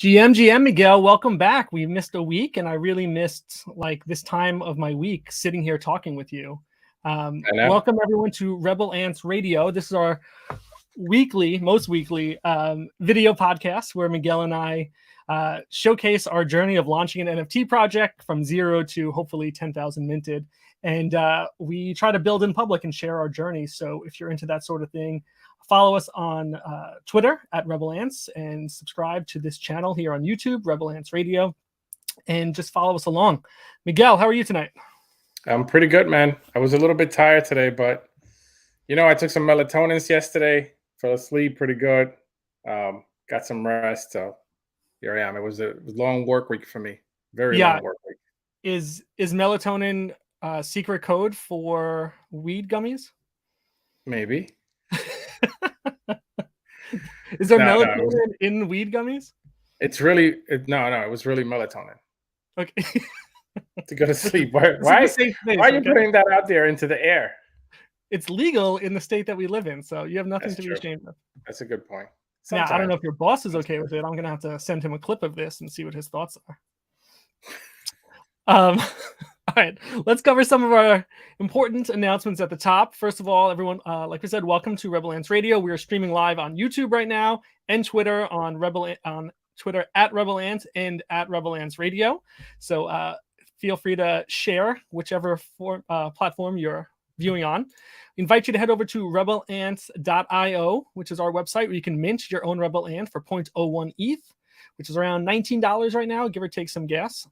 GM Miguel, welcome back. We missed a week, and I really missed like this time of my week sitting here talking with you. Welcome everyone to Rebel Ants Radio. This is our most weekly video podcast where Miguel and I showcase our journey of launching an NFT project from zero to hopefully 10,000 minted. And we try to build in public and share our journey. So if you're into that sort of thing, follow us on Twitter at Rebel Ants and subscribe to this channel here on YouTube, Rebel Ants Radio, and just follow us along. Miguel, how are you tonight? I'm pretty good, man. I was a little bit tired today, but I took some melatonin yesterday, fell asleep pretty good, got some rest. So here I am. It was a long work week for me. Very long work week. Is melatonin secret code for weed gummies? Maybe. Is there melatonin in weed gummies? It's really no. It was really melatonin. Okay. To go to sleep. Why are you putting that out there into the air? It's legal in the state that we live in, so you have nothing to be ashamed of. That's a good point. Now, I don't know if your boss is okay with it. I'm going to have to send him a clip of this and see what his thoughts are. All right, let's cover some of our important announcements at the top. First of all, everyone, like we said, welcome to Rebel Ants Radio. We are streaming live on YouTube right now and Twitter on Twitter at Rebel Ants and at Rebel Ants Radio. So feel free to share whichever platform you're viewing on. We invite you to head over to rebelants.io, which is our website where you can mint your own Rebel Ant for 0.01 ETH, which is around $19 right now, give or take some gas.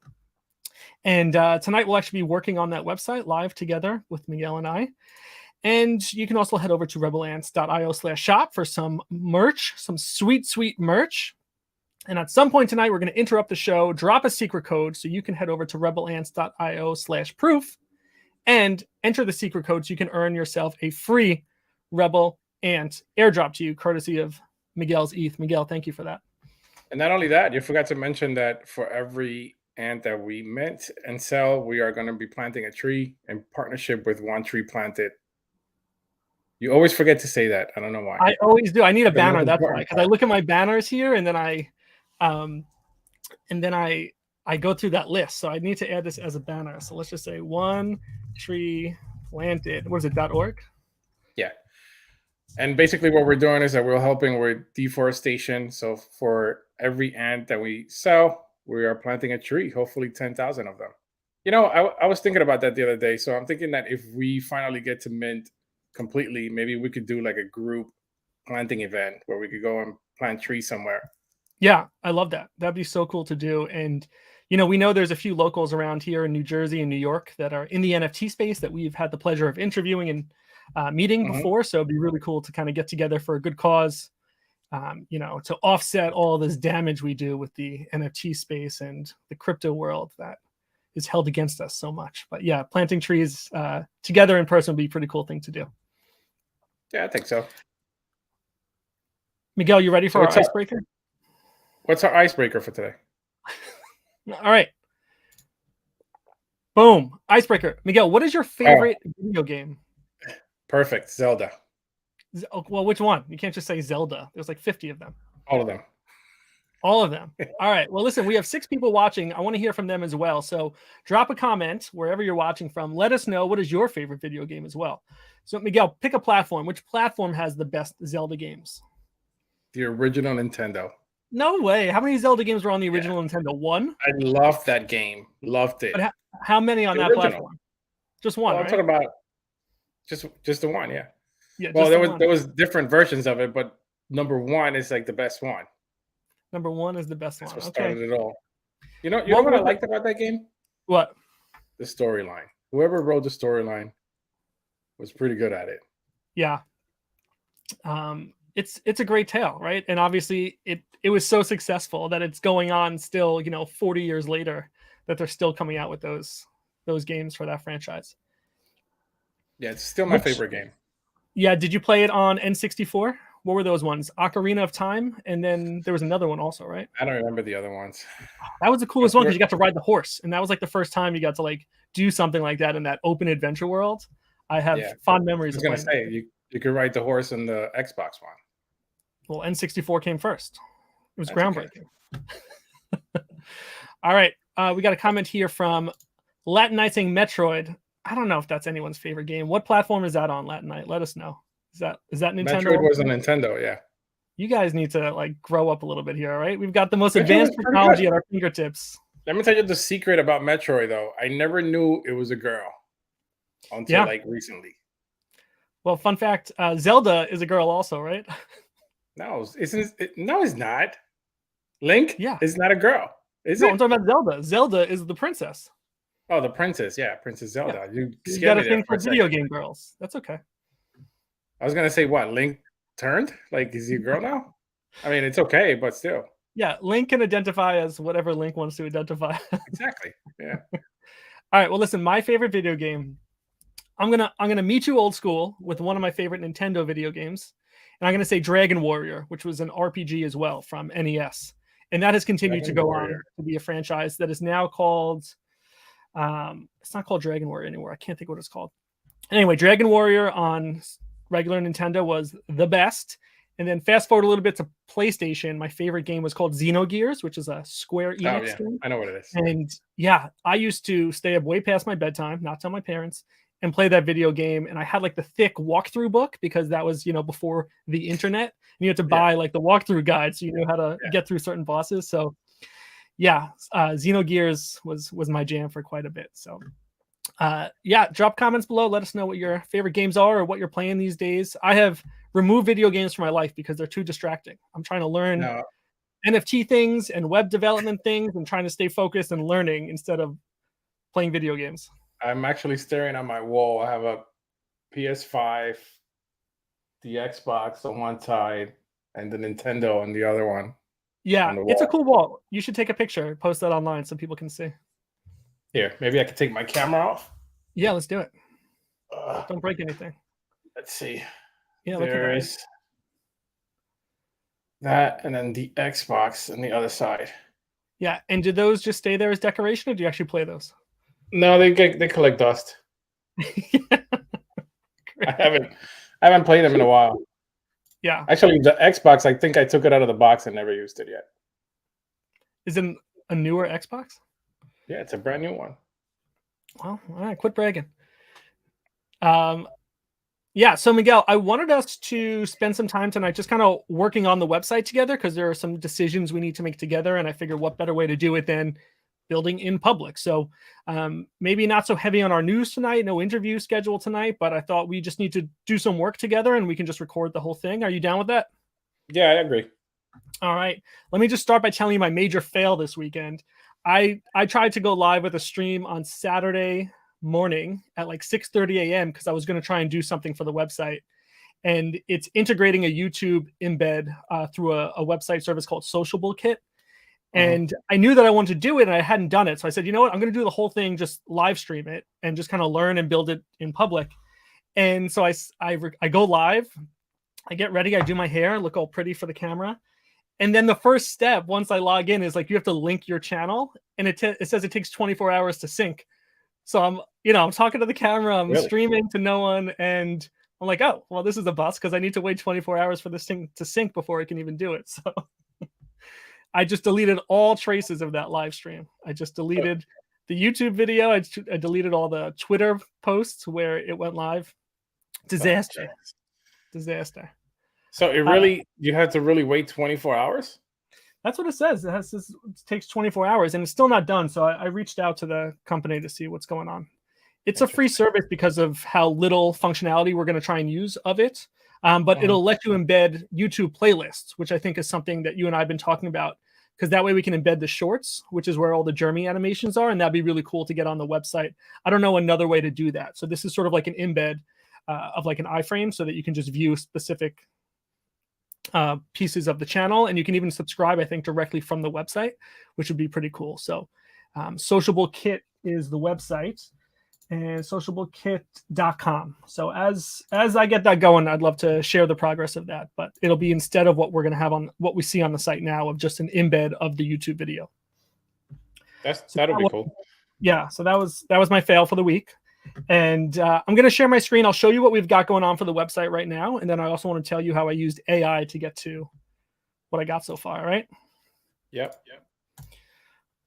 And tonight we'll actually be working on that website live together with Miguel and I. And you can also head over to rebelants.io/shop for some merch, some sweet, sweet merch. And at some point tonight, we're going to interrupt the show, drop a secret code so you can head over to rebelants.io/proof and enter the secret code so you can earn yourself a free Rebel Ant airdrop to you, courtesy of Miguel's ETH. Miguel, thank you for that. And not only that, you forgot to mention that for every ant that we mint and sell, we are going to be planting a tree in partnership with One Tree Planted. You always forget to say that. I don't know why. I always do. I need a banner. That's why, because I look at my banners here and then I go through that list. So I need to add this as a banner. So let's just say One Tree Planted. What is it? .org? Yeah. And basically what we're doing is that we're helping with deforestation. So for every ant that we sell, we are planting a tree, hopefully 10,000 of them. I was thinking about that the other day. So I'm thinking that if we finally get to mint completely, maybe we could do like a group planting event where we could go and plant trees somewhere. Yeah, I love that. That'd be so cool to do. And, we know there's a few locals around here in New Jersey and New York that are in the NFT space that we've had the pleasure of interviewing and meeting before. So it'd be really cool to kind of get together for a good cause. To offset all this damage we do with the NFT space and the crypto world that is held against us so much. But yeah, planting trees together in person would be a pretty cool thing to do. Yeah, I think so. Miguel, you ready for our icebreaker? What's our icebreaker for today? All right. Boom. Icebreaker. Miguel, what is your favorite video game? Perfect. Zelda. Well, which one? You can't just say Zelda. There's like 50 of them. All of them. All of them. All right. Well, listen, we have 6 people watching. I want to hear from them as well. So drop a comment wherever you're watching from. Let us know what is your favorite video game as well. So Miguel, pick a platform. Which platform has the best Zelda games? The original Nintendo. No way. How many Zelda games were on the original Nintendo? One? I loved that game. Loved it. But how many on that platform? Just one, I'm right? talking about just the one, yeah. Yeah. Well, there was different versions of it, but number 1 is like the best one. Number 1 is the best one. That's what started it all. You know what I liked about that game? What? The storyline. Whoever wrote the storyline was pretty good at it. Yeah. It's a great tale, right? And obviously it was so successful that it's going on still, 40 years later, that they're still coming out with those games for that franchise. Yeah, it's still my favorite game. Yeah, did you play it on N64? What were those ones? Ocarina of Time, and then there was another one also, right? I don't remember the other ones. That was the coolest one because you got to ride the horse, and that was like the first time you got to like do something like that in that open adventure world. I have fond memories. I was gonna say you could ride the horse in the Xbox one. Well, N64 came first. It was groundbreaking. All right. We got a comment here from Latinizing Metroid. I don't know if that's anyone's favorite game. What platform is that on, Latinite? Let us know. Is that Nintendo? Metroid was a Nintendo, yeah. You guys need to like grow up a little bit here, all right? We've got the most Metroid advanced was pretty technology good. at our fingertips. Let me tell you the secret about Metroid, though. I never knew it was a girl until like recently. Well, fun fact: Zelda is a girl, also, right? No, isn't it? No, it's not. Link, Yeah, is not a girl, is no, it? I'm talking about Zelda. Zelda is the princess. Oh, the princess, yeah, Princess Zelda. Yeah. You You scared got me a there thing for for a video second. game girls. That's okay. I was gonna say what? Link turned? Like, is he a girl now? I mean, it's okay, but still. Yeah, Link can identify as whatever Link wants to identify. Exactly. Yeah. All right. Well, listen, my favorite video game. I'm gonna meet you old school with one of my favorite Nintendo video games, and I'm gonna say Dragon Warrior, which was an RPG as well from NES, and that has continued to Dragon go Warrior. on to be a franchise that is now called. It's not called Dragon Warrior anymore. I can't think what it's called. Anyway, Dragon Warrior on regular Nintendo was the best. And then fast forward a little bit to PlayStation, my favorite game was called Xenogears, which is a Square Oh Enix yeah, game. I know what it is. And yeah, I used to stay up way past my bedtime, not tell my parents, and play that video game. And I had like the thick walkthrough book because that was, before the internet. And you had to buy like the walkthrough guide so you knew how to get through certain bosses. So yeah, Xenogears was my jam for quite a bit. So yeah, drop comments below. Let us know what your favorite games are or what you're playing these days. I have removed video games from my life because they're too distracting. I'm trying to learn NFT things and web development things and trying to stay focused and learning instead of playing video games. I'm actually staring at my wall. I have a PS5, the Xbox on one side, and the Nintendo on the other one. Yeah, it's a cool wall. You should take a picture, post that online so people can see. Here, maybe I can take my camera off. Yeah, let's do it. Don't break anything. Let's see. Yeah, there is that, and then the Xbox on the other side. Yeah, and do those just stay there as decoration, or do you actually play those? No, they collect dust. I haven't played them in a while. Yeah. Actually, the Xbox, I think I took it out of the box and never used it yet. Is it a newer Xbox? Yeah, it's a brand new one. Well, all right, quit bragging. Yeah, so Miguel, I wanted us to spend some time tonight just kind of working on the website together because there are some decisions we need to make together, and I figure what better way to do it than building in public. So maybe not so heavy on our news tonight, no interview schedule tonight, but I thought we just need to do some work together and we can just record the whole thing. Are you down with that? Yeah, I agree. All right. Let me just start by telling you my major fail this weekend. I tried to go live with a stream on Saturday morning at like 6:30 a.m. because I was going to try and do something for the website. And it's integrating a YouTube embed through a website service called Sociable Kit. And I knew that I wanted to do it and I hadn't done it. So I said, you know what? I'm going to do the whole thing, just live stream it and just kind of learn and build it in public. And so I go live, I get ready, I do my hair, look all pretty for the camera. And then the first step, once I log in, is like you have to link your channel. And it says it takes 24 hours to sync. So I'm talking to the camera, I'm streaming to no one. And I'm like, oh, well, this is a bust because I need to wait 24 hours for this thing to sync before I can even do it. So I just deleted all traces of that live stream. I just deleted the YouTube video. I deleted all the Twitter posts where it went live. Disaster. Disaster. So it really, you had to really wait 24 hours? That's what it says. It takes 24 hours and it's still not done. So I reached out to the company to see what's going on. It's a free service because of how little functionality we're going to try and use of it. But it'll let you embed YouTube playlists, which I think is something that you and I have been talking about, because that way we can embed the shorts, which is where all the Jeremy animations are. And that'd be really cool to get on the website. I don't know another way to do that. So this is sort of like an embed of like an iframe so that you can just view specific pieces of the channel. And you can even subscribe, I think, directly from the website, which would be pretty cool. So Sociable Kit is the website. And sociablekit.com. So as I get that going, I'd love to share the progress of that, but it'll be instead of what we're going to have on what we see on the site now of just an embed of the YouTube video. That'll be cool. Yeah. So that was my fail for the week. And I'm going to share my screen. I'll show you what we've got going on for the website right now. And then I also want to tell you how I used AI to get to what I got so far. Right. Yep.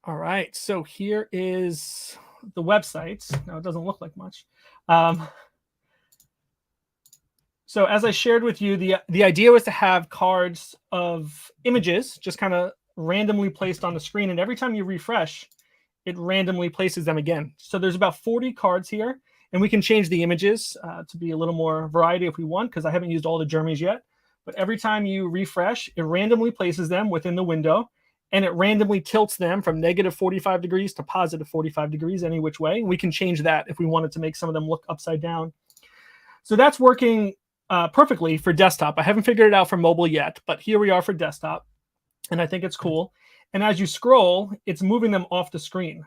All right, so here is the website. Now it doesn't look like much. So as I shared with you, the idea was to have cards of images just kind of randomly placed on the screen, and every time you refresh, it randomly places them again. So there's about 40 cards here, and we can change the images to be a little more variety if we want, because I haven't used all the Jeremys yet. But every time you refresh, it randomly places them within the window, and it randomly tilts them from negative 45 degrees to positive 45 degrees any which way. We can change that if we wanted to make some of them look upside down. So that's working perfectly for desktop. I haven't figured it out for mobile yet, but here we are for desktop, and I think it's cool. And as you scroll, it's moving them off the screen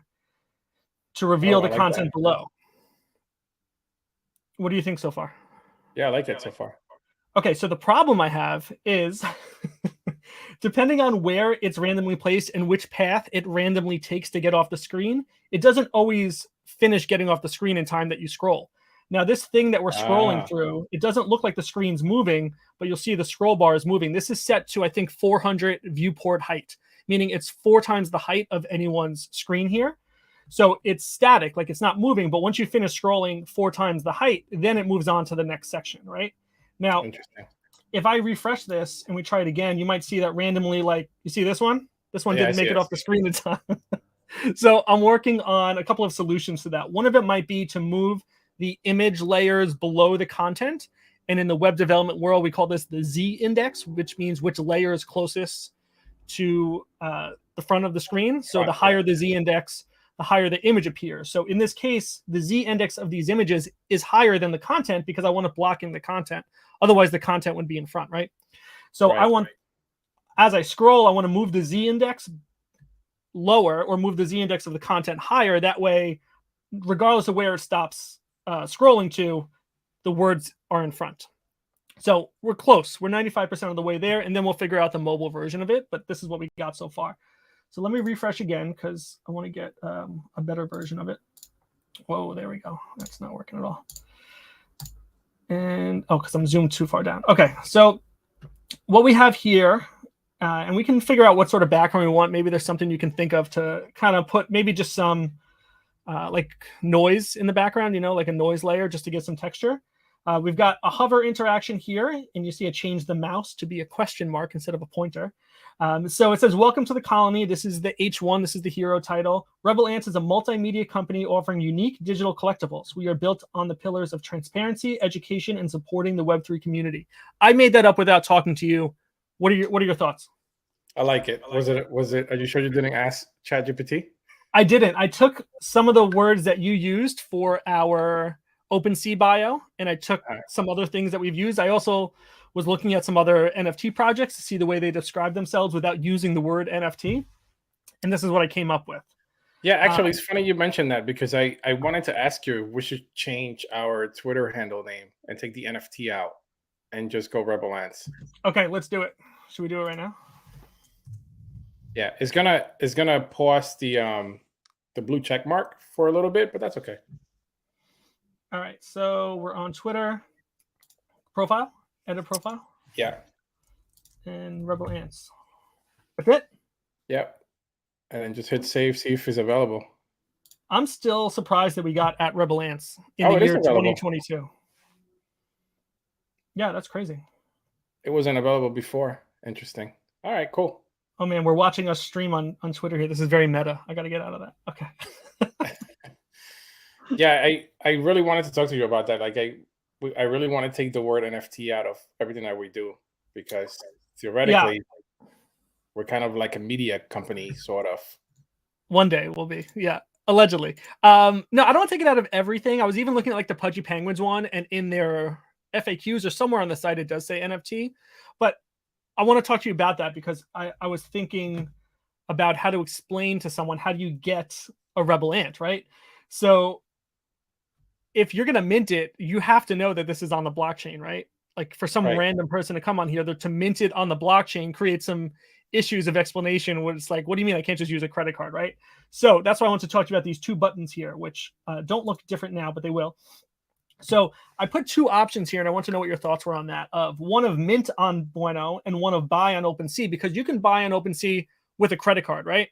to reveal the content below. What do you think so far? Yeah, I like it so far. Okay, so the problem I have is depending on where it's randomly placed and which path it randomly takes to get off the screen, it doesn't always finish getting off the screen in time that you scroll. Now, this thing that we're scrolling through, it doesn't look like the screen's moving, but you'll see the scroll bar is moving. This is set to, I think, 400 viewport height, meaning it's 4 times the height of anyone's screen here. So it's static, like it's not moving, but once you finish scrolling 4 times the height, then it moves on to the next section, right? Now, if I refresh this and we try it again, you might see that randomly, like, you see this one? This one didn't make it off the screen in time. So I'm working on a couple of solutions to that. One of it might be to move the image layers below the content. And in the web development world, we call this the Z index, which means which layer is closest to the front of the screen. So the higher the Z index, the higher the image appears. So in this case, the Z index of these images is higher than the content because I want to block in the content. Otherwise, the content would be in front, right? So I want, as I scroll, I want to move the Z index lower or move the Z index of the content higher. That way, regardless of where it stops scrolling to, the words are in front. So we're close. We're 95% of the way there, and then we'll figure out the mobile version of it. But this is what we got so far. So let me refresh again because I want to get a better version of it. Whoa, there we go. That's not working at all. And because I'm zoomed too far down. Okay, so what we have here, and we can figure out what sort of background we want. Maybe there's something you can think of to kind of put maybe just some like noise in the background, you know, like a noise layer just to get some texture. We've got a hover interaction here, and you see it change the mouse to be a question mark instead of a pointer. So it says, welcome to the colony. This is the H1. This is the hero title. Rebel Ants is a multimedia company offering unique digital collectibles. We are built on the pillars of transparency, education, and supporting the Web3 community. I made that up without talking to you. What are your thoughts? I like it. Was it, are you sure you didn't ask ChatGPT? I didn't. I took some of the words that you used for our OpenSea bio, and I took some other things that we've used. I also was looking at some other NFT projects to see the way they describe themselves without using the word NFT. And this is what I came up with. Yeah, actually, it's funny you mentioned that because I wanted to ask you, we should change our Twitter handle name and take the NFT out and just go Rebel Ants. Okay, let's do it. Should we do it right now? Yeah, it's gonna pause the blue check mark for a little bit, but that's okay. All right, so we're on Twitter. Profile, edit profile. Yeah. And Rebel Ants. That's it? Yep. And then just hit save, see if it's available. I'm still surprised that we got at Rebel Ants in the year 2022. Yeah, that's crazy. It wasn't available before. Interesting. All right, cool. Oh man, we're watching us stream on Twitter here. This is very meta. I got to get out of that. Okay. Yeah, I really wanted to talk to you about that. Like I really want to take the word NFT out of everything that we do because theoretically we're kind of like a media company, sort of. One day we'll be, yeah, allegedly. No, I don't want to take it out of everything. I was even looking at like the Pudgy Penguins one, and in their FAQs or somewhere on the site it does say NFT. But I want to talk to you about that because I was thinking about how to explain to someone how do you get a Rebel Ant, right? So if you're going to mint it, you have to know that this is on the blockchain, right? Like for some random person to come on here, to mint it on the blockchain creates some issues of explanation where it's like, what do you mean I can't just use a credit card, right? So that's why I want to talk to you about these two buttons here, which don't look different now, but they will. So I put two options here, and I want to know what your thoughts were on that. Of one of mint on Bueno and one of buy on OpenSea, because you can buy on OpenSea with a credit card, right?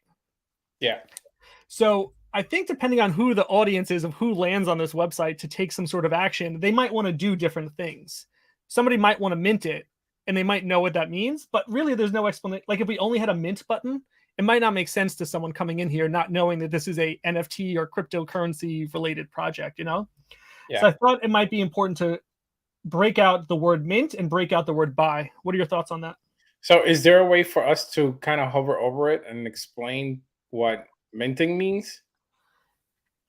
Yeah. So I think depending on who the audience is of who lands on this website to take some sort of action, they might want to do different things. Somebody might want to mint it and they might know what that means, but really there's no explanation. Like if we only had a mint button, it might not make sense to someone coming in here not knowing that this is a NFT or cryptocurrency related project, you know? Yeah. So I thought it might be important to break out the word mint and break out the word buy. What are your thoughts on that? So is there a way for us to kind of hover over it and explain what minting means?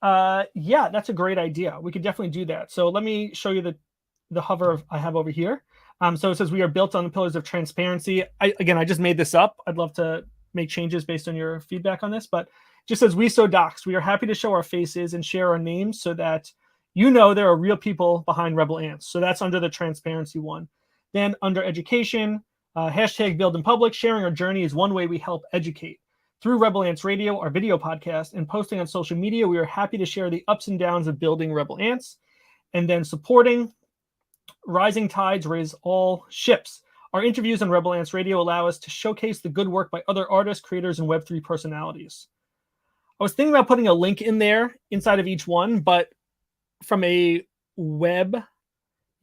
Yeah, that's a great idea. We could definitely do that. So let me show you the hover I have over here. So it says we are built on the pillars of transparency. I just made this up. I'd love to make changes based on your feedback on this, but it just says we so docs. We are happy to show our faces and share our names so that you know there are real people behind Rebel Ants. So that's under the transparency one. Then under education, hashtag build in public, sharing our journey is one way we help educate. Through Rebel Ants Radio, our video podcast, and posting on social media, we are happy to share the ups and downs of building Rebel Ants. And then supporting rising tides raise all ships. Our interviews on Rebel Ants Radio allow us to showcase the good work by other artists, creators, and Web3 personalities. I was thinking about putting a link in there inside of each one, but from a web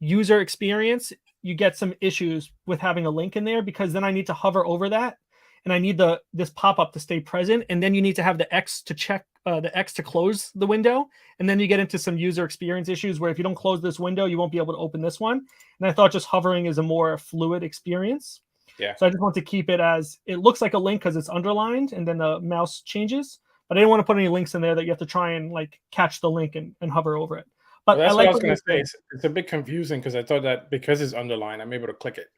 user experience, you get some issues with having a link in there because then I need to hover over that and I need this pop-up to stay present, and then you need to have the X to check the X to close the window, and then you get into some user experience issues where if you don't close this window, you won't be able to open this one. And I thought just hovering is a more fluid experience. Yeah. So I just want to keep it as it looks like a link because it's underlined, and then the mouse changes. But I didn't want to put any links in there that you have to try and like catch the link and hover over it. But Well, that's I what like I was what going you're to say. saying. It's a bit confusing because I thought that because it's underlined, I'm able to click it.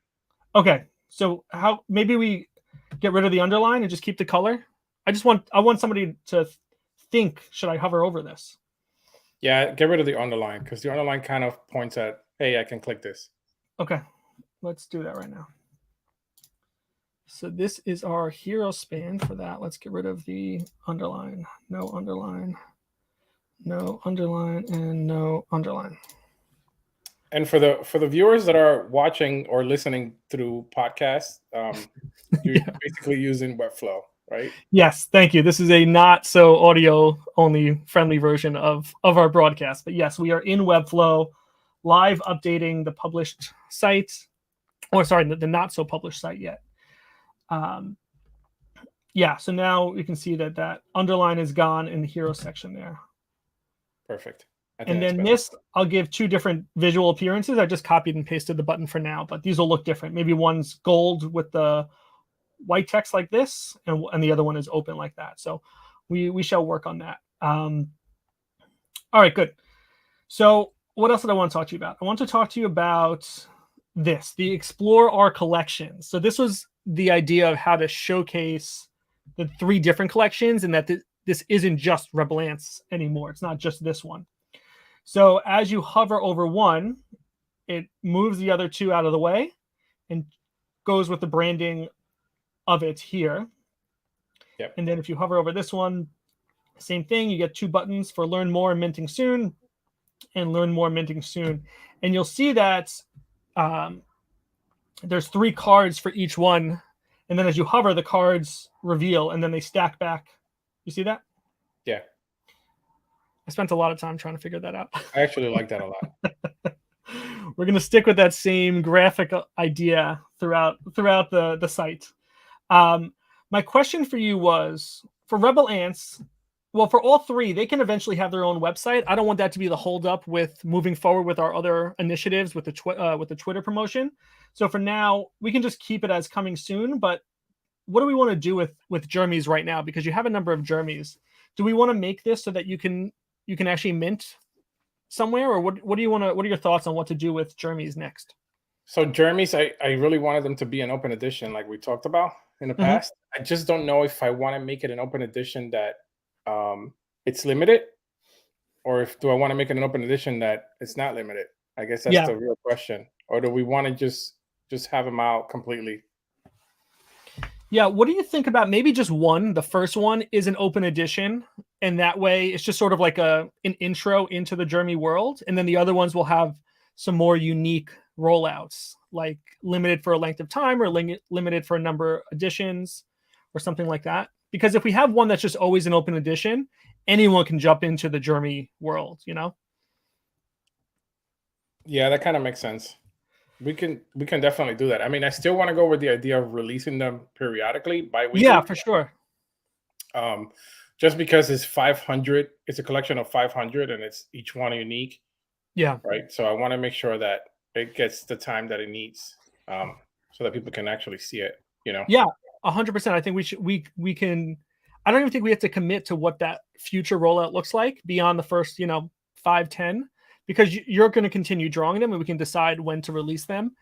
Okay, so how maybe we get rid of the underline and just keep the color? I want somebody to think, should I hover over this? Yeah, get rid of the underline because the underline kind of points at, hey, I can click this. Okay, let's do that right now. So this is our hero span for that. Let's get rid of the underline. No underline, no underline, and no underline. And for the viewers that are watching or listening through podcasts, you're basically using Webflow, right? Yes, thank you. This is a not so audio only friendly version of our broadcast. But yes, we are in Webflow, live updating the published site, or sorry, the not so published site yet. Yeah, so now you can see that underline is gone in the hero section there. Perfect. And then this, I'll give two different visual appearances. I just copied and pasted the button for now, but these will look different. Maybe one's gold with the white text like this, and the other one is open like that. So we shall work on that. All right, good. So what else did I want to talk to you about? I want to talk to you about this, the Explore Our Collections. So this was the idea of how to showcase the three different collections and that this isn't just Rebel Ants anymore. It's not just this one. So as you hover over one, it moves the other two out of the way and goes with the branding of it here. Yep. And then if you hover over this one, same thing. You get two buttons for Learn More and Minting Soon and Learn More Minting Soon. And you'll see that there's 3 cards for each one. And then as you hover, the cards reveal and then they stack back. You see that? Yeah. I spent a lot of time trying to figure that out. I actually like that a lot. We're going to stick with that same graphic idea throughout the site. My question for you was, for Rebel Ants, well, for all 3, they can eventually have their own website. I don't want that to be the holdup with moving forward with our other initiatives with the Twitter promotion. So for now, we can just keep it as coming soon. But what do we want to do with Jeremy's right now? Because you have a number of Jeremy's. Do we want to make this so that you can actually mint somewhere, or what do you want to? What are your thoughts on what to do with Jeremy's next? So Jeremy's, I really wanted them to be an open edition, like we talked about in the past. I just don't know if I want to make it an open edition that it's limited, or do I want to make it an open edition that it's not limited? I guess that's the real question. Or do we want to just have them out completely? Yeah, what do you think about maybe just one? The first one is an open edition, and that way it's just sort of like an intro into the Jeremy world, and then the other ones will have some more unique rollouts, like limited for a length of time or limited for a number of editions or something like that. because if we have one that's just always an open edition, anyone can jump into the Jeremy world, you know? Yeah, that kind of makes sense. We can definitely do that. I mean, I still want to go with the idea of releasing them periodically, Yeah, bi-weekly. for sure. Um, just because it's 500, it's a collection of 500, and it's each one unique, Yeah. right? So I want to make sure that it gets the time that it needs, so that people can actually see it. You know? Yeah, 100%. I think we can. I don't even think we have to commit to what that future rollout looks like beyond the first, 5-10, because you're going to continue drawing them, and we can decide when to release them.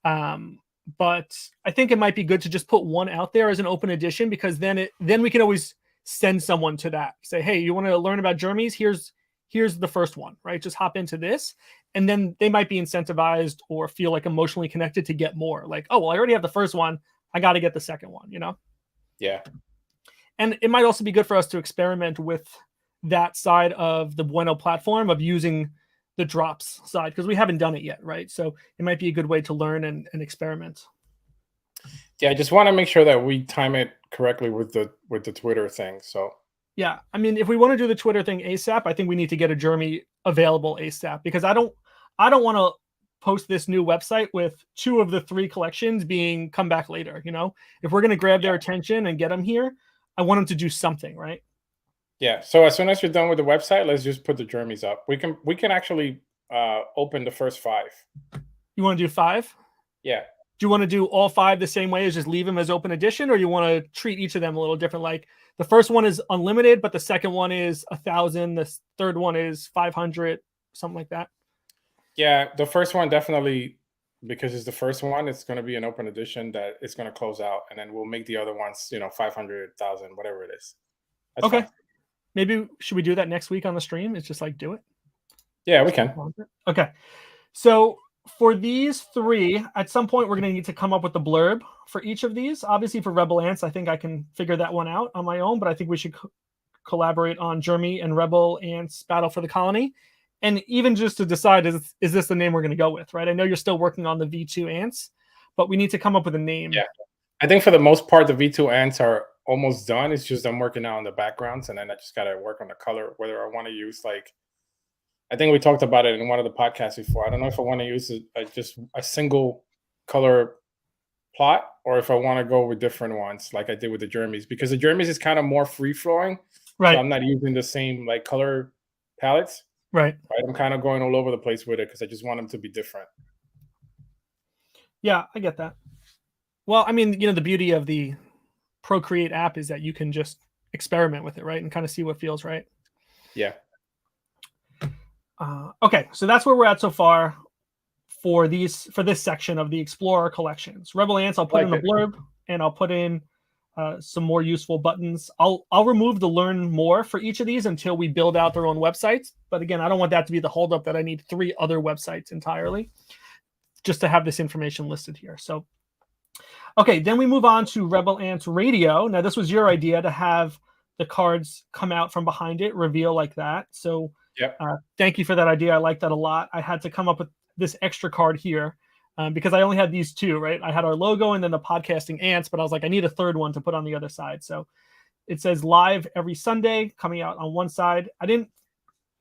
But I think it might be good to just put one out there as an open edition, because then we can always send someone to that. Say, hey, you want to learn about Jeremy's? Here's the first one, right? Just hop into this, and then they might be incentivized or feel like emotionally connected to get more. Like, oh well, I already have the first one. I got to get the second one, Yeah. And it might also be good for us to experiment with that side of the Bueno platform of using the drops side, because we haven't done it yet, right? So it might be a good way to learn and experiment. Yeah, I just want to make sure that we time it correctly with the Twitter thing. So Yeah, I mean, if we want to do the Twitter thing ASAP, I think we need to get a Jeremy available ASAP, because I don't want to post this new website with 2 of the 3 collections being come back later. If we're going to grab their attention and get them here, I want them to do something, right? yeah, so as soon as you're done with the website, let's just put the Jeremys up. We can actually open the first 5. You want to do 5? Yeah. Do you want to do all 5 the same way as just leave them as open edition, or you want to treat each of them a little different? Like the first one is unlimited, but the second one is 1,000. The third one is 500, something like that. Yeah, the first one definitely, because it's the first one, it's going to be an open edition that it's going to close out, and then we'll make the other ones, 500,000, whatever it is. That's Okay. fine. Maybe should we do that next week on the stream? It's just like do it. Yeah, we can. Okay. So for these 3, at some point we're going to need to come up with the blurb for each of these. Obviously for Rebel Ants, I think I can figure that one out on my own, but I think we should collaborate on Jeremy and Rebel Ants Battle for the Colony. And even just to decide, is this the name we're going to go with, right? I know you're still working on the V2 Ants, but we need to come up with a name. Yeah. I think for the most part, the V2 Ants are almost done. It's just I'm working out on the backgrounds, and then I just got to work on the color, whether I want to use, like, I think we talked about it in one of the podcasts before. I don't know if I want to use just a single color plot, or if I want to go with different ones like I did with the Jeremys, because the Jeremys is kind of more free flowing. Right. So I'm not using the same like color palettes. Right. I'm kind of going all over the place with it because I just want them to be different. Yeah, I get that. Well, I mean, the beauty of the Procreate app is that you can just experiment with it, right? And kind of see what feels right. Yeah. Okay, so that's where we're at so far for this section of the Explorer collections. Rebel Ants, I'll put in a blurb, and I'll put in some more useful buttons. I'll remove the learn more for each of these until we build out their own websites. But again, I don't want that to be the holdup that I need 3 other websites entirely just to have this information listed here. So, okay, then we move on to Rebel Ants Radio. Now, this was your idea to have the cards come out from behind it, reveal like that. So yep. Thank you for that idea. I like that a lot. I had to come up with this extra card here because I only had these 2, right? I had our logo and then the podcasting ants, but I was like, I need a third one to put on the other side. So it says live every Sunday coming out on one side. I didn't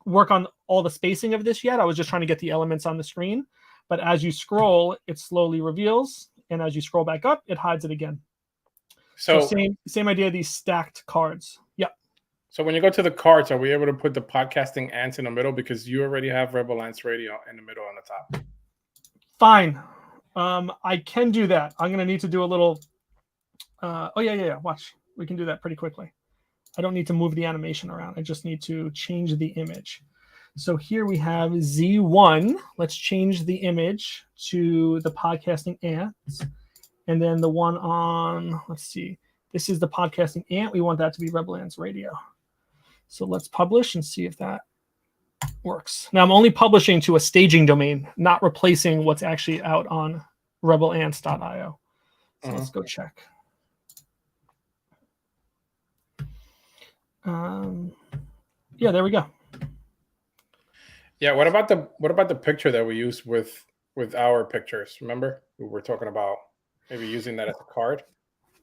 work on all the spacing of this yet. I was just trying to get the elements on the screen. But as you scroll, it slowly reveals. And as you scroll back up, it hides it again. So same idea, these stacked cards. Yep. So when you go to the cards, are we able to put the podcasting ants in the middle, because you already have Rebel Ants Radio in the middle on the top? Fine. I can do that. I'm going to need to do a little... oh, yeah. Watch. We can do that pretty quickly. I don't need to move the animation around. I just need to change the image. So here we have Z1. Let's change the image to the podcasting ants. And then the one on, let's see, this is the podcasting ant. We want that to be Rebel Ants Radio. So let's publish and see if that works. Now I'm only publishing to a staging domain, not replacing what's actually out on rebelants.io. So let's go check. Yeah, there we go. Yeah, what about the picture that we use with our pictures? Remember, we were talking about maybe using that as a card.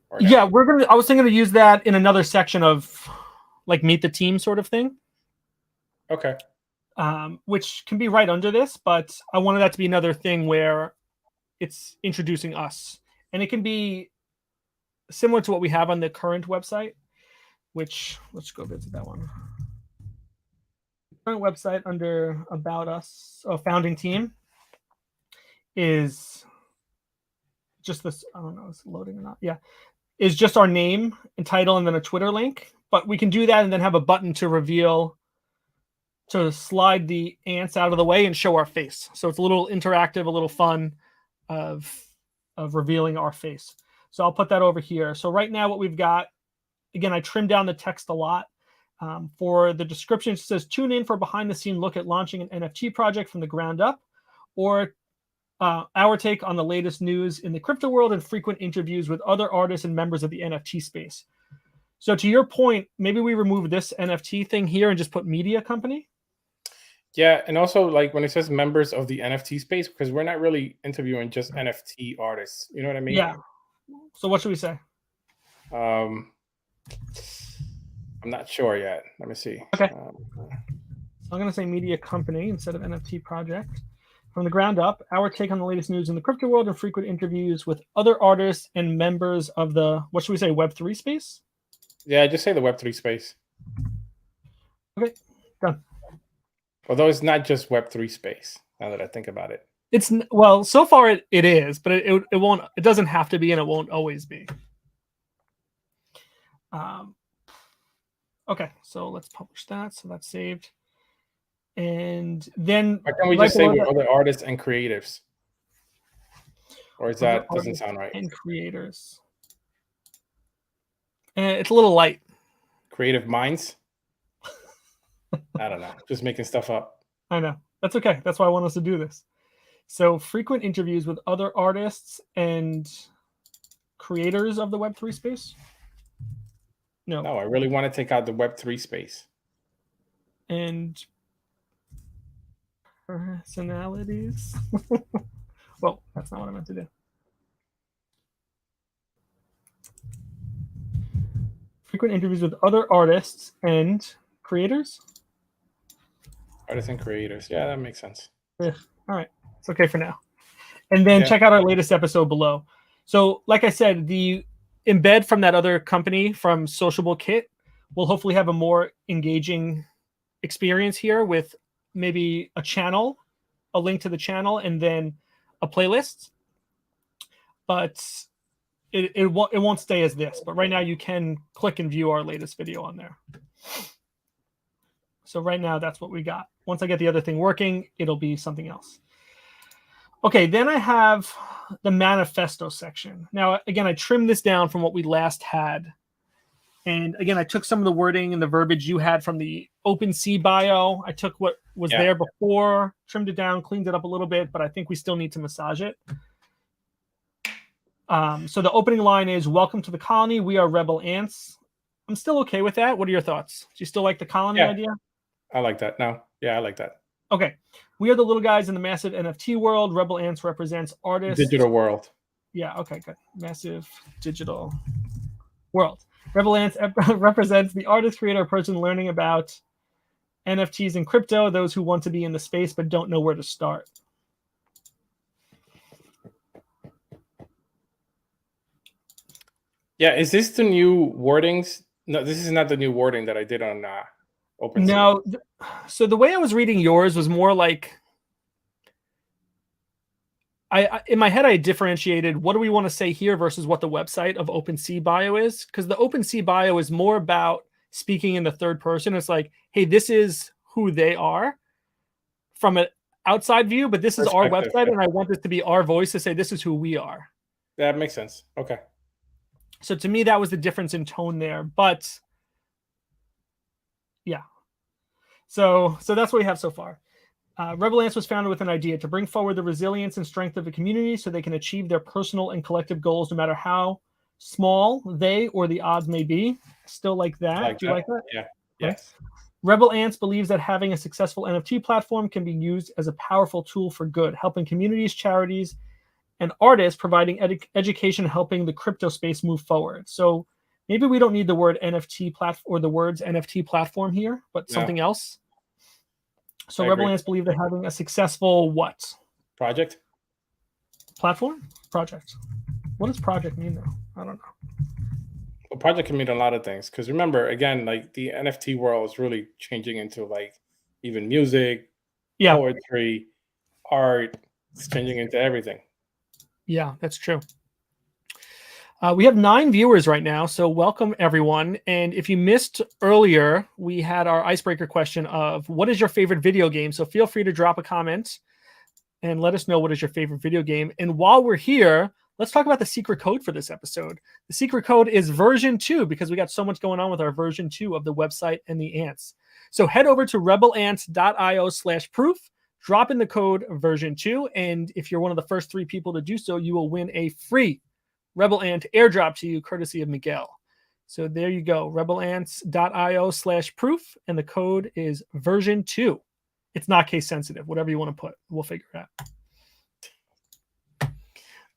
Or no? Yeah, I was thinking to use that in another section of like meet the team sort of thing. Okay. Which can be right under this, but I wanted that to be another thing where it's introducing us. And it can be similar to what we have on the current website, which let's go visit that one. Current website under About Us, founding team, is just this. I don't know, is it loading or not? Yeah, is just our name and title and then a Twitter link. But we can do that and then have a button to reveal, to slide the ants out of the way and show our face. So it's a little interactive, a little fun of revealing our face. So I'll put that over here. So right now what we've got, again, I trimmed down the text a lot. For the description, it says, tune in for a behind-the-scene look at launching an NFT project from the ground up, or our take on the latest news in the crypto world and frequent interviews with other artists and members of the NFT space. So to your point, maybe we remove this NFT thing here and just put media company. Yeah, and also like when it says members of the NFT space, because we're not really interviewing just NFT artists. You know what I mean? Yeah. So what should we say? I'm not sure yet. Let me see. Okay. So I'm going to say media company instead of NFT project. From the ground up, our take on the latest news in the crypto world and frequent interviews with other artists and members of the, what should we say, Web3 space? Yeah, just say the Web3 space. Okay, done. Although it's not just Web3 space, now that I think about it. It's, well, so far it is, but it won't, it doesn't have to be, and it won't always be. Okay, so let's publish that. So that's saved. And then why can't we just say with other artists and creatives? Or is that doesn't sound right? And creators. It's a little light. Creative minds? I don't know. Just making stuff up. I know. That's okay. That's why I want us to do this. So frequent interviews with other artists and creators of the Web3 space? No, I really want to take out the Web3 space. And personalities. Well, that's not what I meant to do. Frequent interviews with other artists and creators? Artists and creators. Yeah, that makes sense. Yeah. All right. It's okay for now. And then check out our latest episode below. So like I said, the embed from that other company from Sociable Kit will hopefully have a more engaging experience here with maybe a channel, a link to the channel, and then a playlist. But it won't stay as this. But right now you can click and view our latest video on there. So right now that's what we got. Once I get the other thing working, it'll be something else. Okay, then I have the manifesto section. Now, again, I trimmed this down from what we last had. And again, I took some of the wording and the verbiage you had from the OpenSea bio. I took what was there before, trimmed it down, cleaned it up a little bit, but I think we still need to massage it. So the opening line is, welcome to the colony. We are Rebel Ants. I'm still okay with that. What are your thoughts? Do you still like the colony idea? I like that. No. Yeah, I like that. Okay. We are the little guys in the massive NFT world. Rebel Ants represents artists. Digital world. Yeah, okay, good. Massive digital world. Rebel Ants represents the artist, creator, person learning about NFTs and crypto, those who want to be in the space but don't know where to start. Yeah, is this the new wordings? No, this is not the new wording that I did on OpenSea. No, so the way I was reading yours was more like, I in my head I differentiated what do we want to say here versus what the website of OpenSea bio is, because the OpenSea bio is more about speaking in the third person. It's like, hey, this is who they are from an outside view, but this is our website, and I want this to be our voice to say this is who we are. That makes sense. Okay. So to me, that was the difference in tone there. But yeah. So that's what we have so far. Rebel Ants was founded with an idea to bring forward the resilience and strength of the community so they can achieve their personal and collective goals, no matter how small they or the odds may be. Still like that. Do you like that? Yeah. Yes. Rebel Ants believes that having a successful NFT platform can be used as a powerful tool for good, helping communities, charities, and artists providing education, helping the crypto space move forward. So maybe we don't need the word NFT platform or the words NFT platform here, but something else. So Rebel Ants believe they're having a successful what? Project? Platform? Project. What does project mean though? I don't know. Well, project can mean a lot of things. Because remember, again, like the NFT world is really changing into like even music, poetry, art. It's changing into everything. Yeah, that's true. We have 9 viewers right now, so welcome everyone. And if you missed earlier, we had our icebreaker question of what is your favorite video game? So feel free to drop a comment and let us know what is your favorite video game. And while we're here, let's talk about the secret code for this episode. The secret code is version 2 because we got so much going on with our version 2 of the website and the ants. So head over to rebelants.io/proof, drop in the code version 2, and if you're one of the first 3 people to do so, you will win a free Rebel Ant airdrop to you, courtesy of Miguel. So there you go, rebelants.io/proof, and the code is version 2. It's not case sensitive, whatever you want to put, we'll figure it out.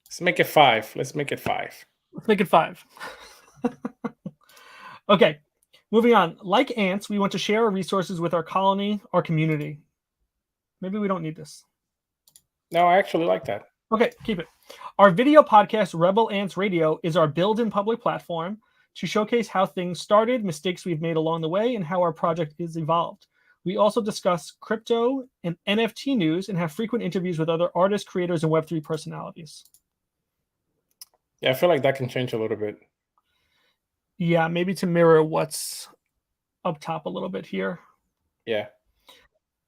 Let's make it 5. Let's make it 5. Let's make it 5. Okay, moving on. Like ants, we want to share our resources with our colony, our community. Maybe we don't need this. No, I actually like that. Okay, keep it. Our video podcast, Rebel Ants Radio, is our build in public platform to showcase how things started, mistakes we've made along the way, and how our project is evolved. We also discuss crypto and NFT news and have frequent interviews with other artists, creators, and Web3 personalities. Yeah, I feel like that can change a little bit. Yeah, maybe to mirror what's up top a little bit here. Yeah.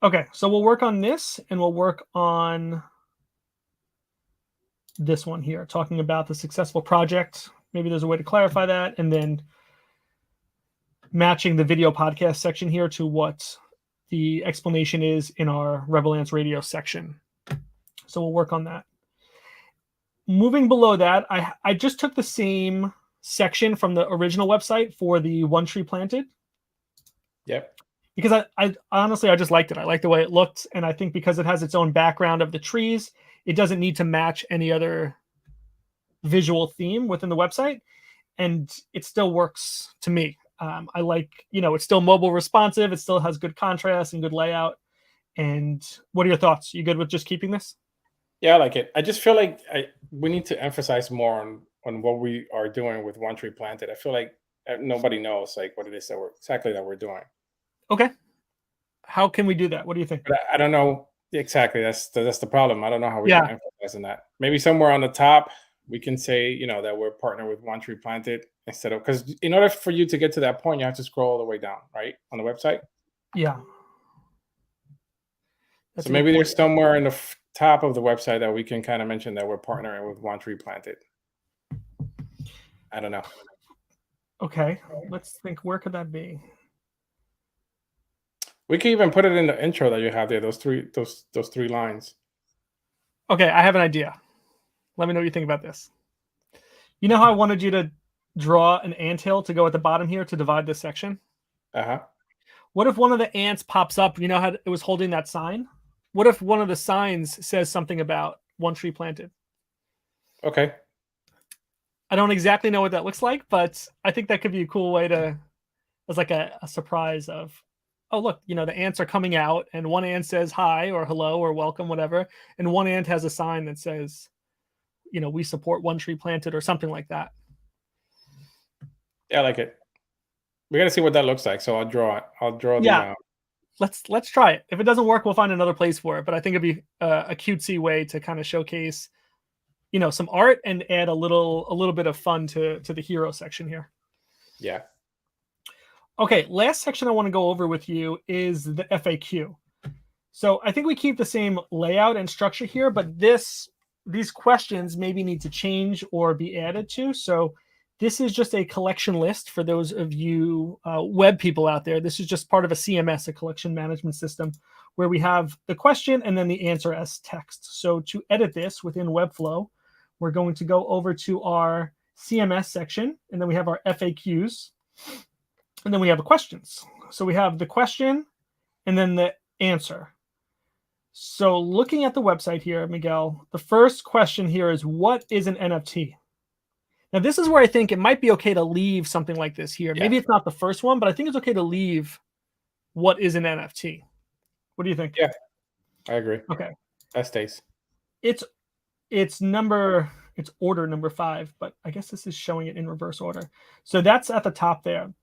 Okay, so we'll work on this, and we'll work on this one here, talking about the successful project. Maybe there's a way to clarify that, and then matching the video podcast section here to what the explanation is in our Rebel Ants Radio section. So we'll work on that. Moving below that, I just took the same section from the original website for the One Tree Planted. Yep. Because I honestly, I just liked it. I like the way it looked. And I think because it has its own background of the trees, it doesn't need to match any other visual theme within the website. And it still works to me. I like, it's still mobile responsive. It still has good contrast and good layout. And what are your thoughts? You good with just keeping this? Yeah, I like it. I just feel like we need to emphasize more on what we are doing with One Tree Planted. I feel like nobody knows like what it is that we're doing. Okay. How can we do that? What do you think? But I don't know exactly. That's the problem. I don't know how we can emphasize on that. Maybe somewhere on the top we can say, that we're partnered with One Tree Planted instead of, because in order for you to get to that point, you have to scroll all the way down, right, on the website. Yeah. So maybe there's somewhere in the top of the website that we can kind of mention that we're partnering with One Tree Planted. I don't know. Okay, let's think. Where could that be? We can even put it in the intro that you have there. Those three lines. Okay, I have an idea. Let me know what you think about this. You know how I wanted you to draw an anthill to go at the bottom here to divide this section? Uh-huh. What if one of the ants pops up? You know how it was holding that sign? What if one of the signs says something about One Tree Planted? Okay. I don't exactly know what that looks like, but I think that could be a cool way to, as like a surprise of, oh, look, the ants are coming out, and one ant says hi or hello or welcome, whatever. And one ant has a sign that says, we support One Tree Planted or something like that. Yeah, I like it. We got to see what that looks like. So I'll draw it. I'll draw the... Let's try it. If it doesn't work, we'll find another place for it. But I think it'd be a cutesy way to kind of showcase, some art and add a little bit of fun to the hero section here. Yeah. Okay, last section I want to go over with you is the FAQ. So I think we keep the same layout and structure here, but these questions maybe need to change or be added to. So this is just a collection list for those of you web people out there. This is just part of a CMS, a collection management system, where we have the question and then the answer as text. So to edit this within Webflow, we're going to go over to our CMS section, and then we have our FAQs, and then we have the questions. So we have the question and then the answer. So looking at the website here, Miguel, the first question here is, what is an NFT? Now, this is where I think it might be okay to leave something like this here. Maybe it's not the first one, but I think it's okay to leave what is an NFT. What do you think? Yeah, I agree. Okay. That stays. It's order number 5, but I guess this is showing it in reverse order. So that's at the top there.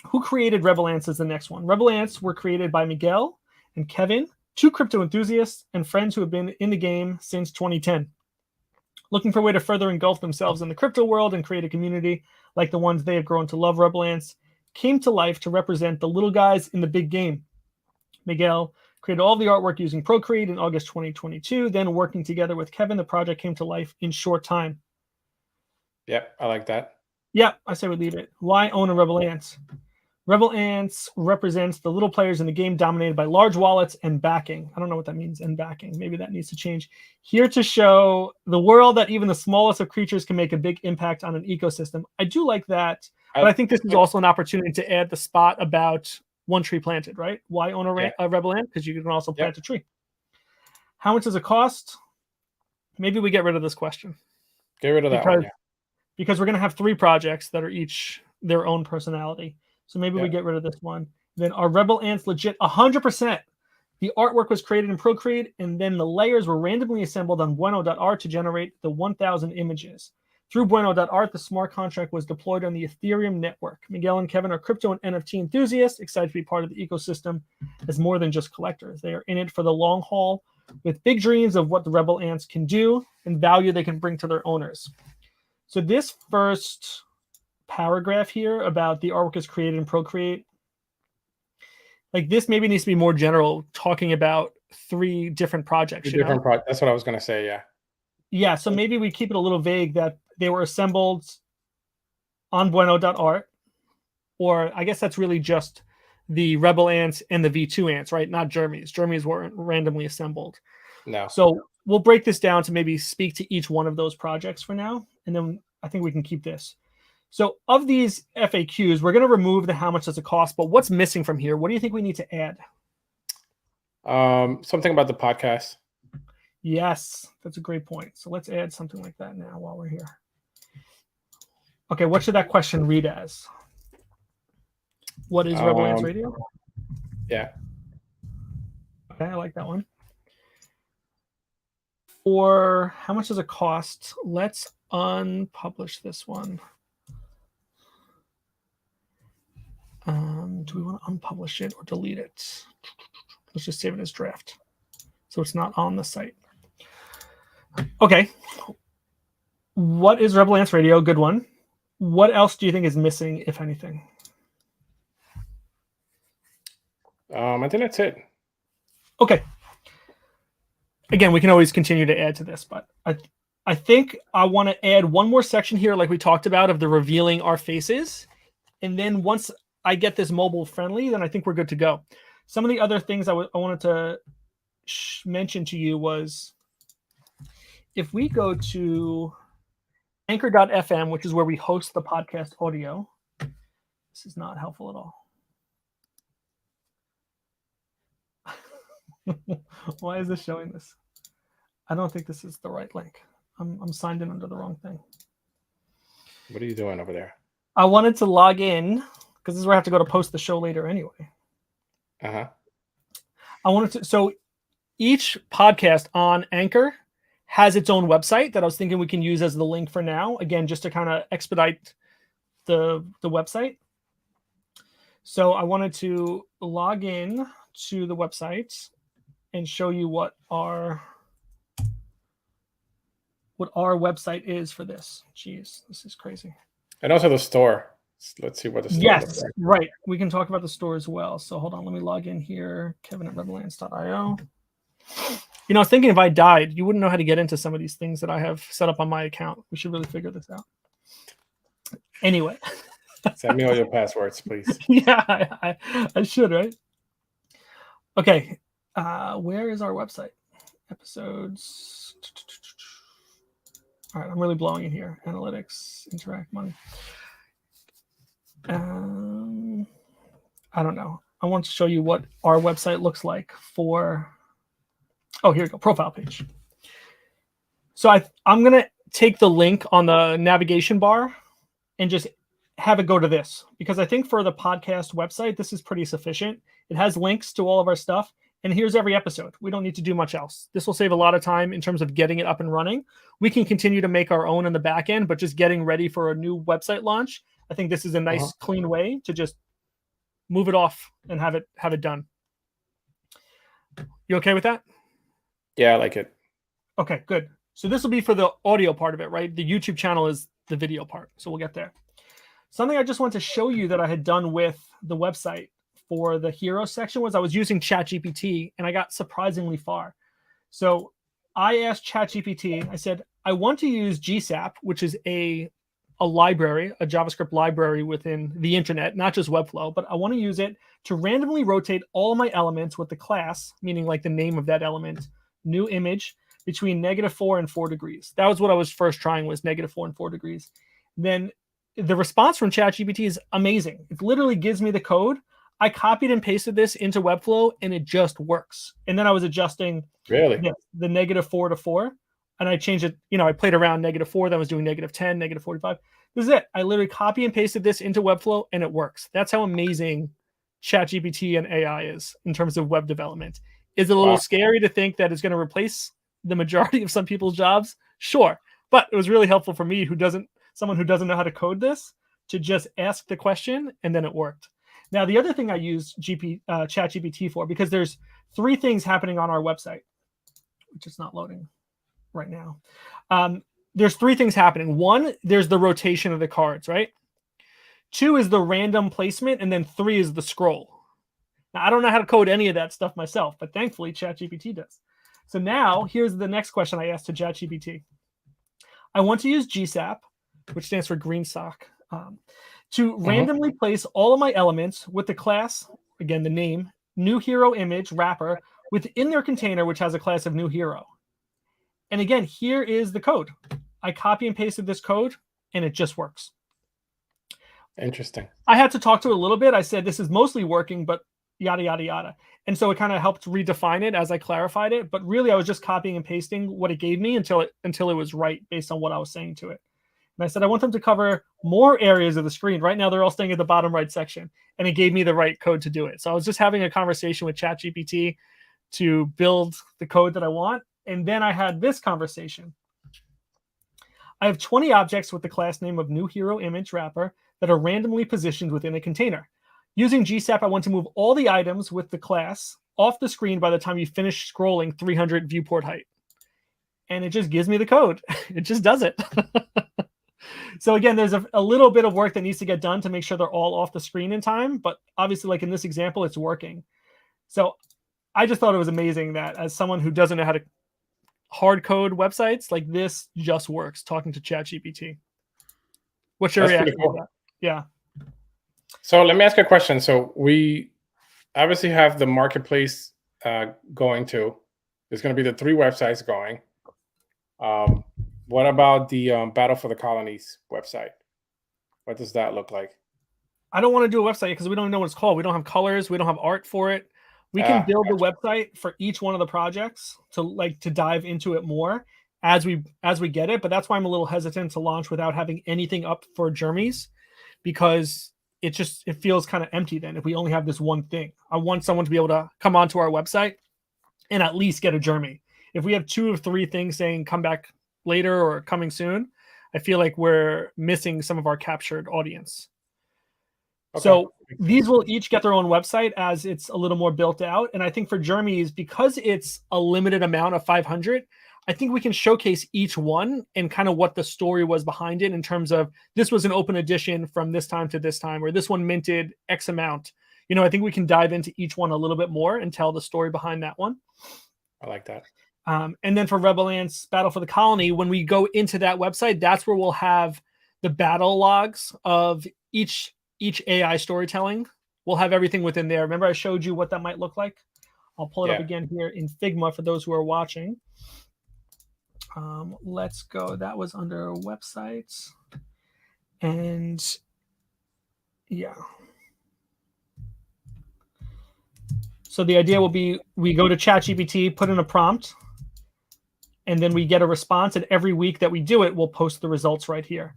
Who created Rebel Ants is the next one. Rebel Ants were created by Miguel and Kevin, 2 crypto enthusiasts and friends who have been in the game since 2010. Looking for a way to further engulf themselves in the crypto world and create a community like the ones they have grown to love, Rebel Ants came to life to represent the little guys in the big game. Miguel created all the artwork using Procreate in August 2022. Then working together with Kevin, the project came to life in short time. Yep, I like that. Yeah, I say we leave it. Why own a Rebel Ants? Rebel Ants represents the little players in the game dominated by large wallets and backing. I don't know what that means, and backing. Maybe that needs to change. Here to show the world that even the smallest of creatures can make a big impact on an ecosystem. I do like that, but I think this is also an opportunity to add the spot about one tree planted, right? Why own a Rebel Ant? Because you can also plant a tree. How much does it cost? Maybe we get rid of this question. Get rid of that one, because we're going to have 3 projects that are each their own personality. So maybe we get rid of this one. Then are Rebel Ants legit? 100%. The artwork was created in Procreate, and then the layers were randomly assembled on Bueno.art to generate the 1,000 images. Through Bueno.art, the smart contract was deployed on the Ethereum network. Miguel and Kevin are crypto and NFT enthusiasts, excited to be part of the ecosystem as more than just collectors. They are in it for the long haul with big dreams of what the Rebel Ants can do and value they can bring to their owners. So this first paragraph here about the artwork is created in Procreate, like this maybe needs to be more general, talking about 3 different projects. That's what I was going to say, Yeah, so maybe we keep it a little vague that they were assembled on Bueno.art, or I guess that's really just the Rebel Ants and the V2 Ants, right? Not Jeremy's. Jeremy's weren't randomly assembled. No. So we'll break this down to maybe speak to each one of those projects for now, and then I think we can keep this. So of these FAQs, we're going to remove the how much does it cost, but what's missing from here? What do you think we need to add? Something about the podcast. Yes, that's a great point. So let's add something like that now while we're here. Okay, what should that question read as? What is Rebel Ants Radio? Yeah. Okay, I like that one. Or how much does it cost? Let's unpublish this one. Do we want to unpublish it or delete it? Let's just save it as draft, so it's not on the site. Okay. What is Rebel Ants Radio? Good one. What else do you think is missing, if anything? I think that's it. Okay. Again, we can always continue to add to this, but I think I want to add one more section here, like we talked about, of the revealing our faces. And then once I get this mobile friendly, then I think we're good to go. Some of the other things I wanted to mention to you was, if we go to anchor.fm, which is where we host the podcast audio, this is not helpful at all. Why is this showing this? I don't think this is the right link. I'm signed in under the wrong thing. What are you doing over there? I wanted to log in because this is where I have to go to post the show later anyway. I wanted to, so each podcast on Anchor has its own website that I was thinking we can use as the link for now. Again, just to kind of expedite the website. So I wanted to log in to the website and show you what our website is for this. Jeez, this is crazy. And also the store. Let's see what the store Yes, right. We can talk about the store as well. So hold on, let me log in here. Kevin at rebelants.io. You know, I was thinking if I died, you wouldn't know how to get into some of these things that I have set up on my account. We should really figure this out. Anyway. Send me all your passwords, please. Yeah, I should, right? Okay. Where is our website? Episodes. All right, I'm really blowing it here. Analytics, interact, money. I don't know. I want to show you what our website looks like for Oh, here we go. Profile page. So I'm going to take the link on the navigation bar and just have it go to this, because I think for the podcast website, this is pretty sufficient. It has links to all of our stuff, and here's every episode. We don't need to do much else. This will save a lot of time in terms of getting it up and running. We can continue to make our own in the back end, but just getting ready for a new website launch, I think this is a nice, clean way to just move it off and have it done. You okay with that? Yeah, I like it. Okay, good. So this will be for the audio part of it, right? The YouTube channel is the video part. So we'll get there. Something I just want to show you that I had done with the website for the hero section was I was using ChatGPT, and I got surprisingly far. So I asked ChatGPT, I said, I want to use GSAP, which is a library, a JavaScript library within the internet, not just Webflow, but I want to use it to randomly rotate all my elements with the class, meaning like the name of that element, new image, between -4 and 4 degrees. That was what I was first trying, was -4 and 4 degrees. Then the response from ChatGPT is amazing. It literally gives me the code. I copied and pasted this into Webflow, and it just works. And then I was adjusting Really? the -4 to 4, and I changed it. I played around -4, then I was doing -10, -45. This is it. I literally copy and pasted this into Webflow, and it works. That's how amazing ChatGPT and AI is in terms of web development. Is it a little scary to think that it's going to replace the majority of some people's jobs? Sure. But it was really helpful for me, someone who doesn't know how to code this, to just ask the question, and then it worked. Now, the other thing I use ChatGPT for, because there's 3 things happening on our website, which is not loading right now. There's 3 things happening. 1, there's the rotation of the cards, right? 2 is the random placement, and then 3 is the scroll. Now, I don't know how to code any of that stuff myself, but thankfully ChatGPT does. So now here's the next question I asked to ChatGPT. I want to use GSAP, which stands for green sock, to randomly place all of my elements with the class, again, the name, new hero image wrapper, within their container, which has a class of new hero. And again, here is the code. I copy and pasted this code, and it just works. Interesting. I had to talk to it a little bit. I said, this is mostly working, but yada, yada, yada. And so it kind of helped redefine it as I clarified it. But really, I was just copying and pasting what it gave me until it was right based on what I was saying to it. And I said, I want them to cover more areas of the screen. Right now, they're all staying at the bottom right section. And it gave me the right code to do it. So I was just having a conversation with ChatGPT to build the code that I want. And then I had this conversation. I have 20 objects with the class name of new hero image wrapper that are randomly positioned within a container. Using GSAP, I want to move all the items with the class off the screen by the time you finish scrolling 300 viewport height. And it just gives me the code. It just does it. So again, there's a little bit of work that needs to get done to make sure they're all off the screen in time. But obviously, like in this example, it's working. So I just thought it was amazing that as someone who doesn't know how to hard code websites, like this just works, talking to ChatGPT. What's your reaction to that? Yeah. So let me ask you a question. So we obviously have the marketplace going to. There's going to be the 3 websites going. What about the Battle for the Colonies website? What does that look like? I don't want to do a website because we don't know what it's called. We don't have colors. We don't have art for it. We can build a website for each one of the projects to dive into it more as we get it. But that's why I'm a little hesitant to launch without having anything up for Jeremy's, because it feels kind of empty then if we only have this one thing. I want someone to be able to come onto our website and at least get a Jeremy. If we have 2 or 3 things saying come back later or coming soon, I feel like we're missing some of our captured audience. Okay. So these will each get their own website as it's a little more built out. And I think for Jeremy's, because it's a limited amount of 500, I think we can showcase each one and kind of what the story was behind it in terms of this was an open edition from this time to this time, or this one minted X amount. I think we can dive into each one a little bit more and tell the story behind that one. I like that. And then for Rebel Ants Battle for the Colony, when we go into that website, that's where we'll have the battle logs of each AI storytelling. We'll have everything within there. Remember, I showed you what that might look like. I'll pull it up again here in Figma for those who are watching. Let's go. That was under websites. And yeah. So the idea will be we go to ChatGPT, put in a prompt, and then we get a response. And every week that we do it, we'll post the results right here.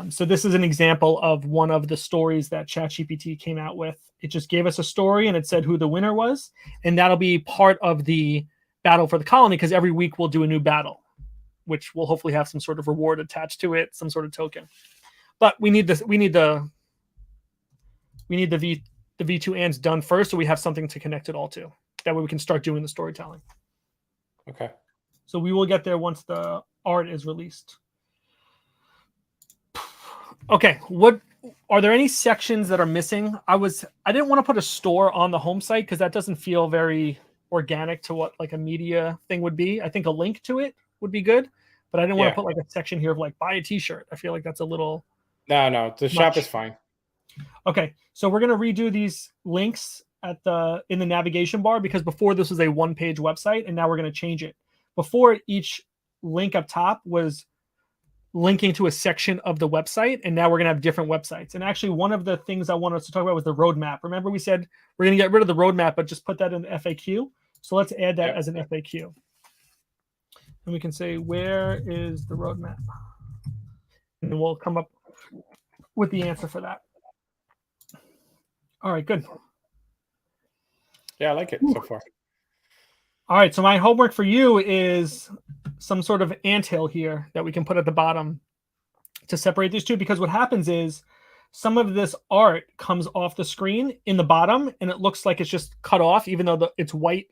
So this is an example of one of the stories that ChatGPT came out with. It just gave us a story and it said who the winner was. And that'll be part of the battle for the colony, because every week we'll do a new battle, which will hopefully have some sort of reward attached to it, some sort of token. But we need this. We need the V2 ants done first, so we have something to connect it all to. That way we can start doing the storytelling. Okay. So we will get there once the art is released. Okay, what are there any sections that are missing? I didn't want to put a store on the home site because that doesn't feel very organic to what like a media thing would be. I think a link to it would be good, but I didn't want to put like a section here of like buy a t-shirt. I feel like that's a little No, the shop is fine. Okay, so we're gonna redo these links in the navigation bar, because before this was a one-page website, and now we're gonna change it. Before, each link up top was linking to a section of the website, and now we're gonna have different websites. And actually, one of the things I wanted us to talk about was the roadmap. Remember, we said we're gonna get rid of the roadmap, but just put that in the FAQ. So let's add that as an FAQ, and we can say, where is the roadmap? And we'll come up with the answer for that. All right, good. Yeah, I like it so far. All right, so my homework for you is some sort of anthill here that we can put at the bottom to separate these two, because what happens is some of this art comes off the screen in the bottom, and it looks like it's just cut off, even though it's white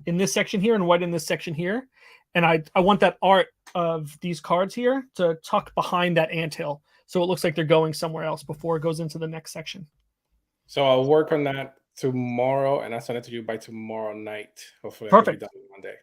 in this section here and white in this section here. And I want that art of these cards here to tuck behind that anthill, so it looks like they're going somewhere else before it goes into the next section. So I'll work on that tomorrow, and I'll send it to you by tomorrow night. Hopefully, perfect. I can be done Monday.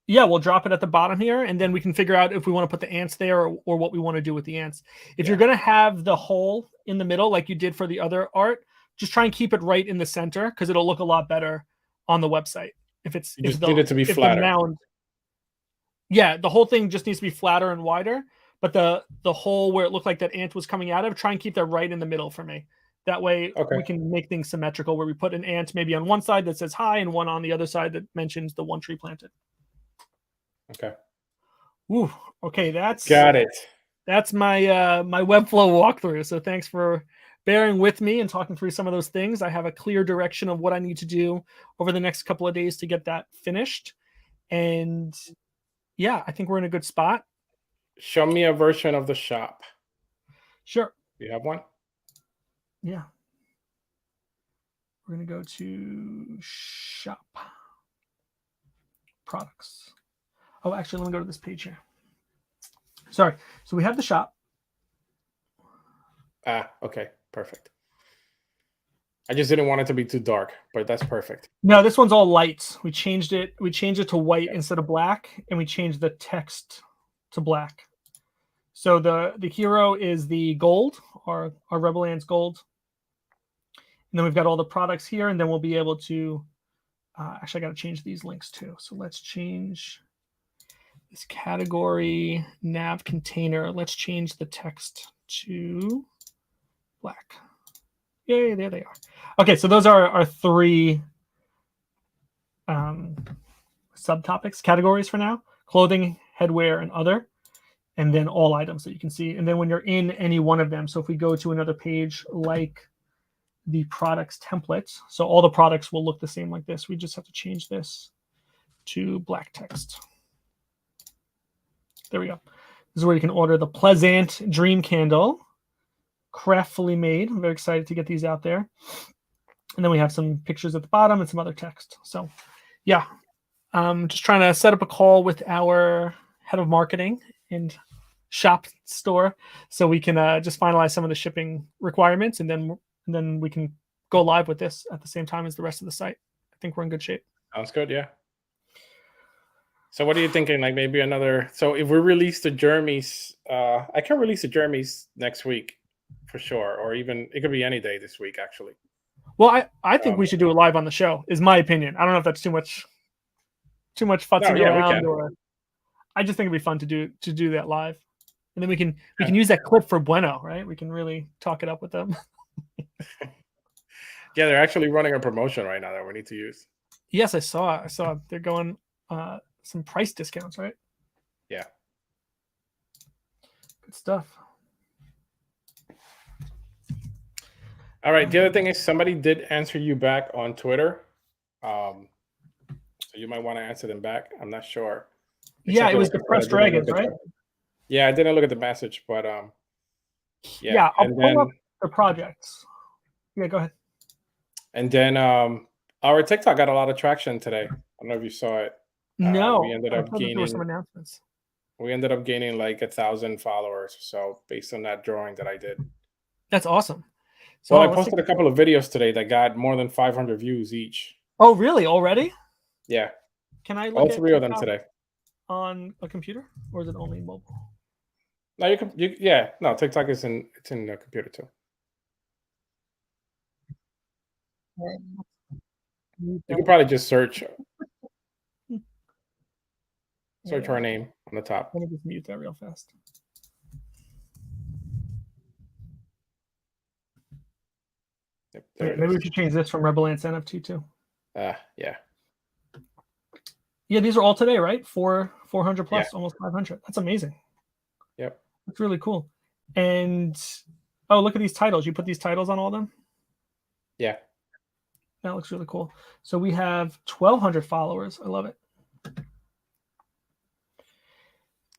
Yeah, we'll drop it at the bottom here, and then we can figure out if we want to put the ants there or what we want to do with the ants. If you're going to have the hole in the middle like you did for the other art, just try and keep it right in the center, because it'll look a lot better on the website. If it's you just need it to be flatter. The whole thing just needs to be flatter and wider. But the hole where it looked like that ant was coming out of, try and keep that right in the middle for me. That way we can make things symmetrical, where we put an ant maybe on one side that says hi and one on the other side that mentions the one tree planted. Okay. Ooh, okay, got it. That's my my Webflow walkthrough. So thanks for bearing with me and talking through some of those things. I have a clear direction of what I need to do over the next couple of days to get that finished. And yeah, I think we're in a good spot. Show me a version of the shop. Sure. Do you have one? Yeah. We're going to go to shop products. Oh, actually, let me go to this page here. Sorry. So we have the shop. Okay. Perfect. I just didn't want it to be too dark, but that's perfect. No, this one's all lights. We changed it to white instead of black, and we changed the text to black. So the hero is the gold, our Rebel Ants gold. And then we've got all the products here, and then we'll be able to actually, I got to change these links too. So let's change this category nav container. Let's change the text to black. Yay, there they are. Okay, so those are our three subtopics, categories for now: clothing, headwear, and other. And then all items that you can see. And then when you're in any one of them, so if we go to another page like the products template, so all the products will look the same like this. We just have to change this to black text. There we go. This is where you can order the Pleasant Dream Candle, craftfully made. I'm very excited to get these out there. And then we have some pictures at the bottom and some other text. So yeah, just trying to set up a call with our head of marketing and shop store so we can just finalize some of the shipping requirements, and then we can go live with this at the same time as the rest of the site. I think we're in good shape. Sounds good. Yeah. So what are you thinking? Like maybe another, so if we release the Jeremy's, I can release the Jeremy's next week for sure. Or even it could be any day this week, actually. Well, I think we should do it live on the show, is my opinion. I don't know if that's too much futzing around, or I just think it'd be fun to do that live. And then we can use that clip for Bueno, right? We can really talk it up with them. Yeah, they're actually running a promotion right now that we need to use. Yes, I saw they're going some price discounts, right? Yeah. Good stuff. All right. The other thing is somebody did answer you back on Twitter. So you might want to answer them back. I'm not sure. Yeah, it Exactly was what they said. I Depressed didn't look Dragons, at right? yeah, I didn't look at the message, but yeah. Yeah, I'll And pull up then the projects. Yeah, go ahead. our TikTok got a lot of traction today. I don't know if you saw it. We No, ended I up thought that there were some gaining announcements. like 1,000 followers or so based on that drawing that I did. That's awesome. So Well, I let's take posted a couple of videos today that got more than 500 views each. Oh, really? Already? Yeah, Can I look all at 3 of them TikTok today. on a computer, or is it only mobile? No, you can. Yeah, no, TikTok is in the computer too. You can probably just search her name on the top. Let me just mute that real fast. Yep, Maybe we should change this from Rebel Ants NFT too. Yeah. Yeah, these are all today, right? 400 plus, Yeah. almost 500. That's amazing. Yep. That's really cool. And oh, look at these titles. You put these titles on all of them? Yeah. That looks really cool. So we have 1,200 followers. I love it.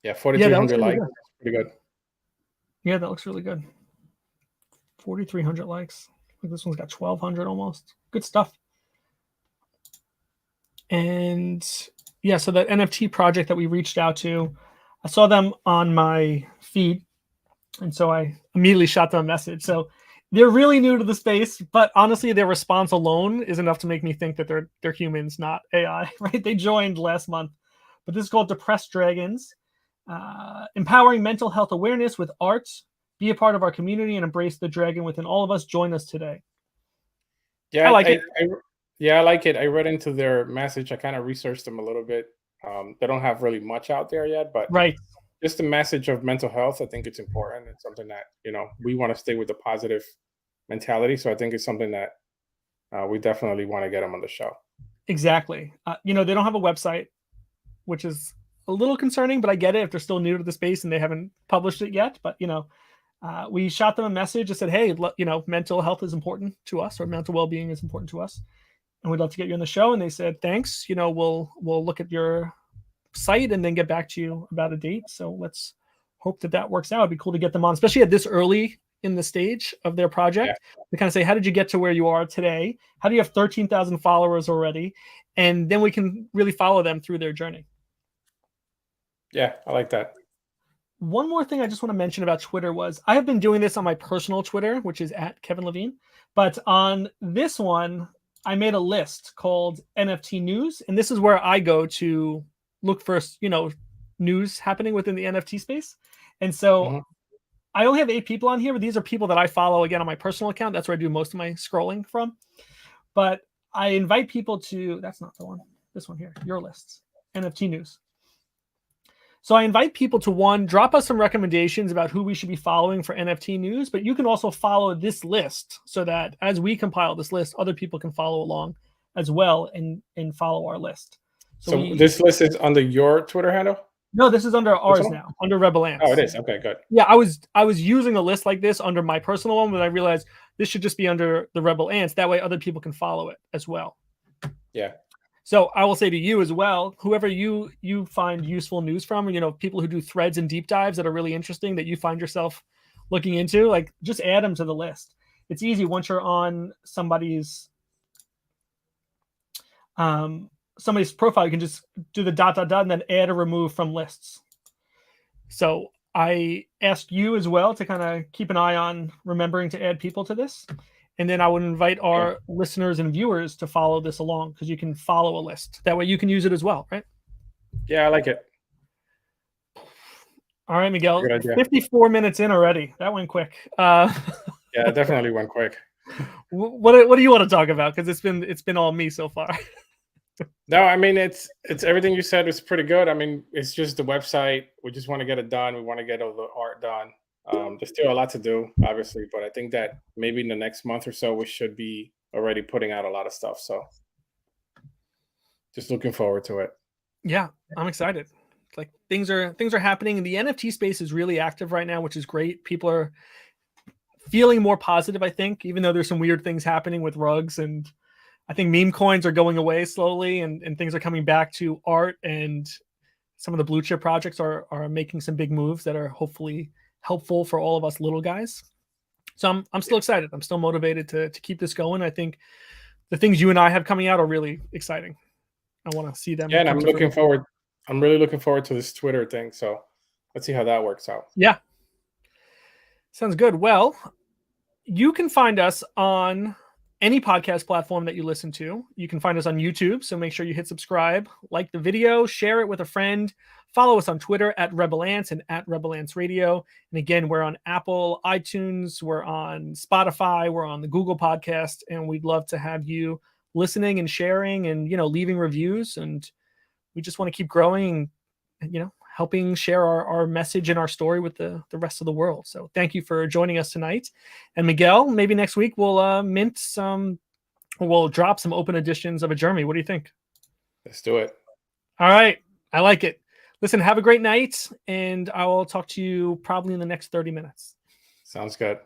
Yeah, 4,300 likes. Good. Pretty good. Yeah, that looks really good. 4,300 likes. Like this one's got 1,200 almost. Good stuff. And yeah, so that NFT project that we reached out to, I saw them on my feed, and so I immediately shot them a message. So they're really new to the space, but honestly, their response alone is enough to make me think that they're humans, not AI. Right? They joined last month, but this is called Depressed Dragons, empowering mental health awareness with art. Be a part of our community and embrace the dragon within all of us. Join us today. Yeah, I like it. I like it. I read into their message. I kind of researched them a little bit. They don't have really much out there yet, but Right. just the message of mental health, I think it's important. It's something that we want to stay with the positive mentality. So I think it's something that we definitely want to get them on the show. Exactly. They don't have a website, which is a little concerning, but I get it if they're still new to the space and they haven't published it yet. But we shot them a message and said, hey, mental health is important to us, or mental well-being is important to us, and we'd love to get you on the show. And they said, thanks. We'll look at your site and then get back to you about a date. So let's hope that works out. It'd be cool to get them on, especially at this early in the stage of their project. Yeah. To kind of say, how did you get to where you are today? How do you have 13,000 followers already? And then we can really follow them through their journey. Yeah, I like that. One more thing I just want to mention about Twitter was I have been doing this on my personal Twitter, which is at Kevin Levine. But on this one, I made a list called NFT News. And this is where I go to look for, news happening within the NFT space. And so I only have 8 people on here, but these are people that I follow again on my personal account. That's where I do most of my scrolling from. But I invite people to, that's not the one, this one here, your lists, NFT News. So I invite people to drop us some recommendations about who we should be following for NFT news, but you can also follow this list so that as we compile this list, other people can follow along as well and follow our list. So this list is under your Twitter handle? No, this is under ours now, under Rebel Ants. Oh, it is. Okay, good. Yeah, I was using a list like this under my personal one, but I realized this should just be under the Rebel Ants. That way other people can follow it as well. Yeah. So I will say to you as well, whoever you find useful news from, people who do threads and deep dives that are really interesting that you find yourself looking into, like just add them to the list. It's easy once you're on somebody's profile, you can just do the ... and then add or remove from lists. So I asked you as well to kind of keep an eye on remembering to add people to this. And then I would invite our listeners and viewers to follow this along because you can follow a list. That way you can use it as well, right? Yeah, I like it. All right, Miguel. 54 minutes in already. That went quick. Yeah, it definitely went quick. What do you want to talk about? Because it's been all me so far. No, I mean it's everything you said was pretty good. I mean, it's just the website. We just want to get it done. We want to get all the art done. There's still a lot to do, obviously, but I think that maybe in the next month or so we should be already putting out a lot of stuff. So just looking forward to it. Yeah, I'm excited. Like things are happening, and the NFT space is really active right now, which is great. People are feeling more positive, I think, even though there's some weird things happening with rugs, and I think meme coins are going away slowly, and things are coming back to art, and some of the blue chip projects are making some big moves that are hopefully helpful for all of us little guys. So I'm still excited. I'm still motivated to keep this going. I think the things you and I have coming out are really exciting. I want to see them. Yeah, and come I'm to looking fruition. forward. I'm really looking forward to this Twitter thing. So let's see how that works out. Yeah. Sounds good. Well, you can find us on any podcast platform that you listen to. You can find us on YouTube, so make sure you hit subscribe, like the video, share it with a friend. Follow us on Twitter at Rebel Ants and at Rebel Ants Radio. And again, we're on Apple, iTunes, we're on Spotify, we're on the Google Podcast, and we'd love to have you listening and sharing and, leaving reviews. And we just want to keep growing, helping share our message and our story with the rest of the world. So thank you for joining us tonight. And Miguel, maybe next week we'll we'll drop some open editions of a Jeremy. What do you think? Let's do it. All right. I like it. Listen, have a great night, and I will talk to you probably in the next 30 minutes. Sounds good.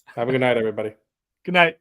Have a good night, everybody. Good night.